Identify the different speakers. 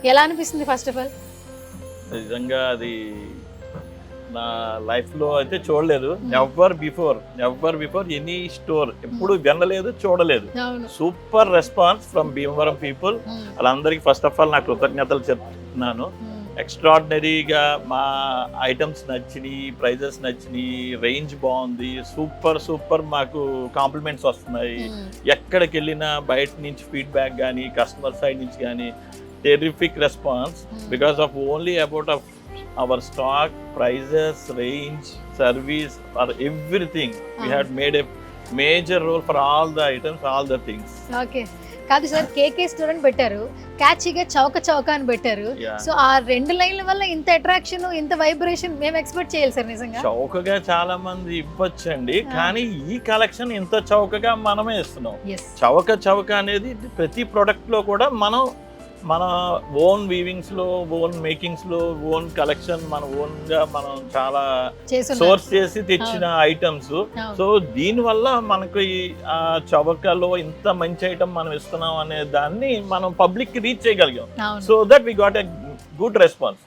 Speaker 1: ఎలా అనిపిస్తుంది first of all?
Speaker 2: నిజంగా అది నా లైఫ్లో అయితే చూడలేదు. నెవర్ బిఫోర్ ఎనీ స్టోర్ ఎప్పుడు వినలేదు, చూడలేదు.
Speaker 1: అవును.
Speaker 2: Super response from Bhimavaram people. వాళ్ళందరికీ ఫస్ట్ ఆఫ్ ఆల్ నా కృతజ్ఞతలు చెప్తున్నాను. ఎక్స్ట్రాడినరీగా మా ఐటమ్స్ నచ్చినాయి, ప్రైజెస్ నచ్చినాయి, రేంజ్ బాగుంది, సూపర్ మాకు కాంప్లిమెంట్స్ వస్తున్నాయి. ఎక్కడికి వెళ్ళినా బయట నుంచి ఫీడ్బ్యాక్ కానీ కస్టమర్ సైడ్ నుంచి కానీ terrific response because of only about of our stock, prices, range, service, or everything. We had made a major role for all the items, all the things.
Speaker 1: Okay. కాదు sir, కేకే student పెట్టారు, క్యాచీగా చౌక అని పెట్టారు.
Speaker 2: Yeah.
Speaker 1: So ఆ రెండు లైన్ల వల్ల ఇంత అట్రాక్షన్, ఇంత వైబ్రేషన్ మేము ఎక్స్పెక్ట్ చేయాలి సార్ నిజంగా.
Speaker 2: చౌకగా చాలా మంది ఇవ్వచ్చండి, కానీ ఈ కలెక్షన్ ఇంత చౌకగా మనమే ఇస్తున్నాం.
Speaker 1: Yes.
Speaker 2: చౌక అనేది ప్రతి ప్రొడక్ట్ లో కూడా మనం మన ఓన్ వీవింగ్స్ లో, ఓన్ మేకింగ్స్ లో, ఓన్ కలెక్షన్ మన ఓన్ గా మనం చాలా సోర్స్ చేసి తెచ్చిన ఐటమ్స్. సో దీని వల్ల మనకు ఆ చవకలో ఇంత మంచి ఐటమ్ మనం ఇస్తున్నాం అనే దాన్ని మనం పబ్లిక్ కి రీచ్ చేయగలిగాం. So that we got a good response.